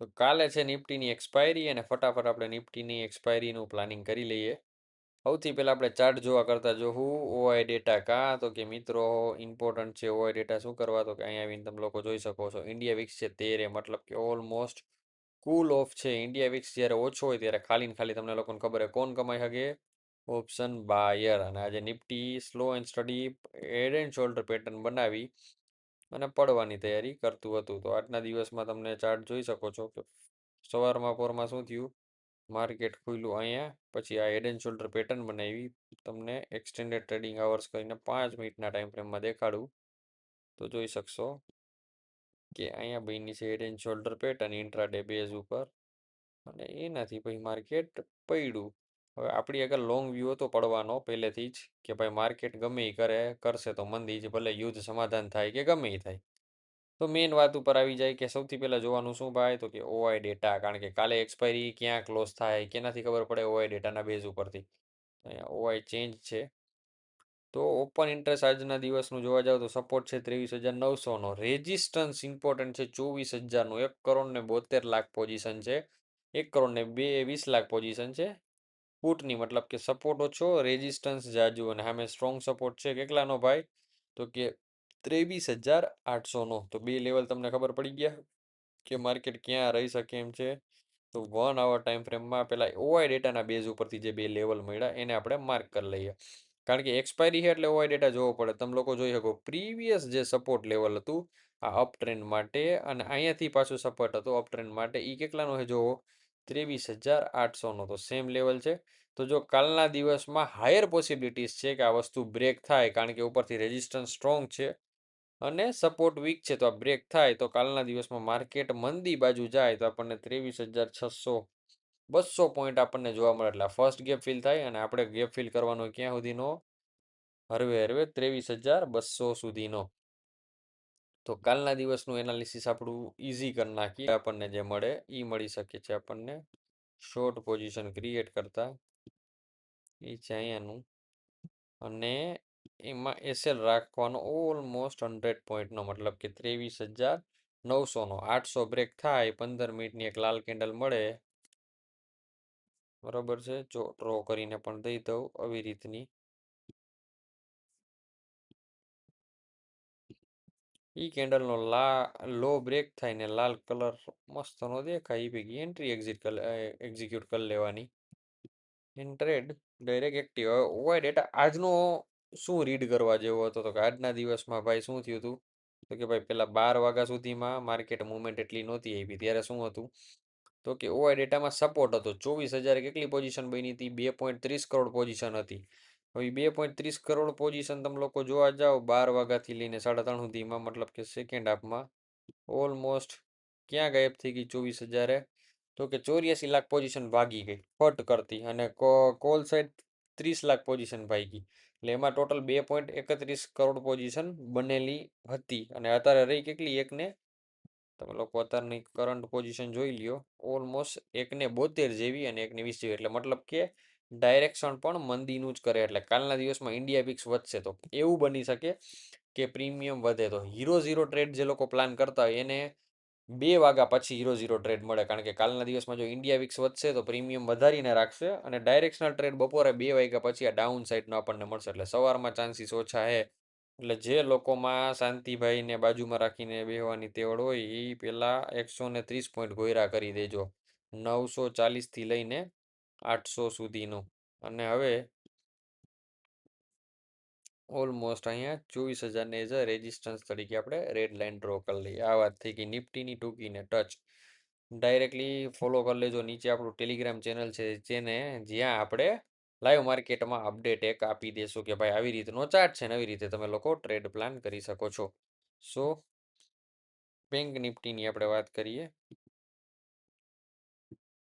તો કાલે છે નિફ્ટીની એક્સપાયરી અને ફટાફટ આપણે નિફ્ટીની એક્સપાયરીનું પ્લાનિંગ કરી લઈએ. સૌથી પહેલાં આપણે ચાર્ટ જોવા કરતાં જોવું ઓઆઈ ડેટા કાં તો કે મિત્રો ઇમ્પોર્ટન્ટ છે ઓઆઈ ડેટા શું કરવા તો કે અહીંયા આવીને તમે લોકો જોઈ શકો છો ઇન્ડિયા વિક્સ છે 13 મતલબ કે ઓલમોસ્ટ કુલ ઓફ છે. ઇન્ડિયા વિક્સ જ્યારે ઓછો હોય ત્યારે ખાલી ને ખાલી તમને લોકોને ખબર હોય કોણ કમાઈ શકે ઓપ્શન બાયર. અને આજે Nifty slow and steady head and shoulder pattern બનાવી અને પડવાની તૈયારી કરતું હતું. તો આજના દિવસમાં તમને ચાર્ટ જોઈ શકો છો કે સવારમાં પોરમાં શું થયું માર્કેટ ખુલ્યું અહીંયા પછી આ હેડ એન્ડ શોલ્ડર પેટર્ન બનાવી તમને એક્સટેન્ડેડ ટ્રેડિંગ અવર્સ કરીને 5 મિનિટના ટાઈમ ફ્રેમમાં દેખાડું તો જોઈ શકશો કે અહીંયા બની છે head and shoulder pattern intraday base ઉપર અને એનાથી પછી માર્કેટ પડ્યું. હવે આપણી આગળ લોંગ વ્યૂ હતો પડવાનો પહેલેથી જ કે ભાઈ માર્કેટ ગમે એ કરશે તો મંદી જ ભલે યુદ્ધ સમાધાન થાય કે ગમે એ થાય. તો મેઇન વાત ઉપર આવી જાય કે સૌથી પહેલાં જોવાનું શું ભાઈ તો કે ઓઆઈ ડેટા કારણ કે કાલે એક્સપાયરી ક્યાં ક્લોઝ થાય કેનાથી ખબર પડે ઓઆઈ ડેટાના બેઝ ઉપરથી. અહીંયા ઓઆઈ ચેન્જ છે તો ઓપન ઇન્ટરેસ્ટ આજના દિવસનું જોવા જાવ તો સપોર્ટ છે 23,900નો. રેઝિસ્ટન્સ ઇમ્પોર્ટન્ટ છે 24,000નું. 1,72,00,000 પોઝિશન છે. 1,20,00,000 પોઝિશન છે પુટની મતલબ કે સપોર્ટ ઓછો રેઝિસ્ટન્સ જાજુ અને સામે સ્ટ્રોંગ સપોર્ટ છે કેટલાનો ભાઈ તો કે 23,800નો. તો બે લેવલ તમને ખબર પડી ગયા કે માર્કેટ ક્યાં રહી શકે એમ છે. તો 1 આવર ટાઈમ ફ્રેમમાં પહેલાં ઓઆઈ ડેટાના બેઝ ઉપરથી જે બે લેવલ મળ્યા એને આપણે માર્ક કરી લઈએ કારણ કે એક્સપાયરી છે એટલે ઓઆઈ ડેટા જોવો પડે. તમે લોકો જોઈ શકો પ્રીવિયસ જે સપોર્ટ લેવલ હતું આ અપ ટ્રેન્ડ માટે અને અહીંયાથી પાછું સપોર્ટ હતું અપ ટ્રેન્ડ માટે એ કેટલાનો છે જોવો 23,800નો. તો સેમ લેવલ છે. તો જો કાલના દિવસમાં હાયર પોસિબિલિટીઝ છે કે આ વસ્તુ બ્રેક થાય કારણ કે ઉપરથી રેઝિસ્ટન્સ સ્ટ્રોંગ છે અને સપોર્ટ વીક છે તો આ બ્રેક થાય તો કાલના દિવસમાં માર્કેટ મંદી બાજુ જાય તો આપણને 23,600 પોઈન્ટ આપણને જોવા મળે એટલે ફર્સ્ટ ગેપ ફિલ થાય અને આપણે ગેપ ફિલ કરવાનો ક્યાં સુધીનો હરવે હરવે 23,200 સુધીનો. તો કાલના દિવસનું એનાલિસિસ આપણું ઇઝી કરી નાખીએ આપણને જે મળે એ મળી શકે છે આપણને શોર્ટ પોઝિશન ક્રિએટ કરતા એ છે અહીંયાનું અને એમાં એસએલ રાખવાનો ઓલમોસ્ટ 100 પોઈન્ટનો મતલબ કે 23,900નો. 800 બ્રેક થાય 15 મિનિટની એક લાલ કેન્ડલ મળે બરાબર છે. જો ડ્રો કરીને પણ દઈ દઉં આવી રીતની ઈ કેન્ડલનો લો બ્રેક થાય ને લાલ કલર મસ્તનો દેખાય એ ભેગી એન્ટ્રી એક્ઝિક્યુટ કરી લેવાની ઇન ટ્રેડ ડાયરેક્ટ એક્ટિવ. હવે ઓવાય ડેટા આજનો શું રીડ કરવા જેવો હતો તો કે આજના દિવસમાં ભાઈ શું થયું હતું તો કે ભાઈ પેલા 12 વાગ્યા સુધીમાં માર્કેટ મુવમેન્ટ એટલી નહોતી આવી ત્યારે શું હતું તો કે ઓવાય ડેટામાં સપોર્ટ હતો 24,000 કેટલી પોઝિશન બની હતી 2.30 કરોડ પોઝિશન હતી. હવે 2.30 કરોડ પોઝિશન તમે લોકો જોવા જાઓ 12 વાગ્યાથી લઈને 3:30 સુધીમાં મતલબ કે સેકન્ડ હાફમાં ઓલમોસ્ટ ક્યાં ગાયબ થઈ ગઈ 24,000 તો કે 84 લાખ પોઝિશન ભાગી ગઈ ફટ કરતી અને કોલ સાઈડ 30 લાખ પોઝિશન ભાગી એટલે એમાં ટોટલ 2.31 કરોડ પોઝિશન બનેલી હતી અને અત્યારે રહી કેટલી એકને તમે લોકો અત્યારની કરંટ પોઝિશન જોઈ લ્યો ઓલમોસ્ટ 1.72 જેવી અને 1.20 જેવી એટલે મતલબ કે ડાયરેક્શન પણ મંદીનું જ કરે એટલે કાલના દિવસમાં ઇન્ડિયા વિક્સ વધશે તો એવું બની શકે કે પ્રીમિયમ વધે. તો હીરો ટ્રેડ જે લોકો પ્લાન કરતા હોય એને 2 વાગ્યા પછી હીરો ટ્રેડ મળે કારણ કે કાલના દિવસમાં જો ઇન્ડિયા વિક્સ વધશે તો પ્રીમિયમ વધારીને રાખશે અને ડાયરેક્શનલ ટ્રેડ બપોરે 2 વાગ્યા પછી આ ડાઉન સાઈડનો આપણને મળશે એટલે સવારમાં ચાન્સીસ ઓછા છે. એટલે જે લોકોમાં શાંતિભાઈને બાજુમાં રાખીને બેહવાની તેવડ હોય એ પહેલાં 130 પોઈન્ટ ગોયરા કરી દેજો 940થી લઈને 800 સુધીનો. અને હવે ઓલમોસ્ટ અહીંયા 24,000ને એઝ અ રેઝિસ્ટન્સ તરીકે આપણે રેડ લાઇન ડ્રો કરી લઈએ. આ વાત થઈ ગઈ નિફ્ટીની ટૂંકીને ટચ. ડાયરેક્ટલી ફોલો કરી લેજો નીચે આપણું ટેલિગ્રામ ચેનલ છે જેને જ્યાં આપણે લાઈવ માર્કેટમાં અપડેટ એક આપી દેશું કે ભાઈ આવી રીતનો ચાર્ટ છે ને આવી રીતે તમે લોકો ટ્રેડ પ્લાન કરી શકો છો. સો બેંક નિફ્ટીની આપણે વાત કરીએ.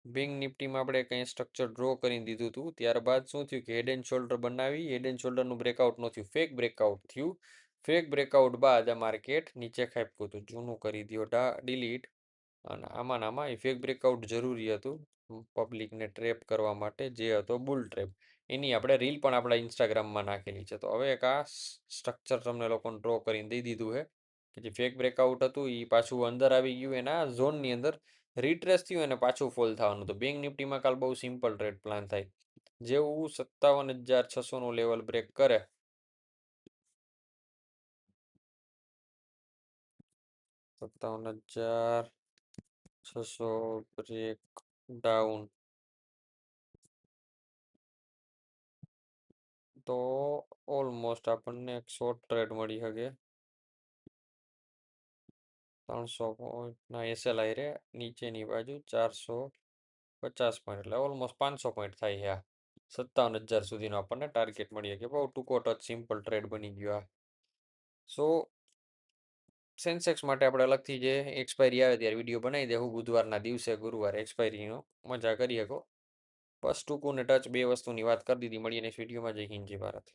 બેંક નિફ્ટીમાં આપણે કંઈ સ્ટ્રક્ચર ડ્રો કરી દીધું હતું ત્યારબાદ શું થયું કે હેડ એન્ડ શોલ્ડર બનાવી હેડ એન્ડ શોલ્ડરનું બ્રેકઆઉટ ન થયું ફેક બ્રેકઆઉટ થયું. ફેક બ્રેકઆઉટ બાદ આ માર્કેટ નીચે ખાપ્યું હતું જૂનું કરી દો ડિલીટ અને આમાં એ ફેક બ્રેકઆઉટ જરૂરી હતું પબ્લિકને ટ્રેપ કરવા માટે જે હતો બુલ ટ્રેપ. એની આપણે રીલ પણ આપણા ઇન્સ્ટાગ્રામમાં નાખેલી છે. તો હવે એક આ સ્ટ્રક્ચર તમને લોકોને ડ્રો કરીને દઈ દીધું છે કે જે ફેક બ્રેકઆઉટ હતું એ પાછું અંદર આવી ગયું એના ઝોનની અંદર રિટ્રેસ થયું અને પાછું ફોલ થવાનું. તો બેંક નિફ્ટીમાં કાલ બહુ સિમ્પલ ટ્રેડ પ્લાન થાય. જેવું 57,600નું લેવલ બ્રેક કરે 57,600 બ્રેક ડાઉન તો ઓલમોસ્ટ આપણને એક શોર્ટ ટ્રેડ મળી શકે 300 પોઈન્ટના એસએલઆઈ રે નીચેની બાજુ 450 પોઈન્ટ એટલે ઓલમોસ્ટ 500 પોઈન્ટ થાય છે. 57,000 સુધીનો આપણને ટાર્ગેટ મળી શકે. બહુ ટૂંકો ટચ સિમ્પલ ટ્રેડ બની ગયો આ. સો સેન્સેક્સ માટે આપણે અલગથી જે એક્સપાયરી આવે ત્યારે વિડીયો બનાવી દેવું. બુધવારના દિવસે ગુરુવારે એક્સપાયરીનો મજા કરી શકો. બસ ટૂંકું ને ટચ બે વસ્તુની વાત કરી દીધી. મળીએ નેક્સ્ટ વિડીયોમાં. જય હિન્દ જય ભારત.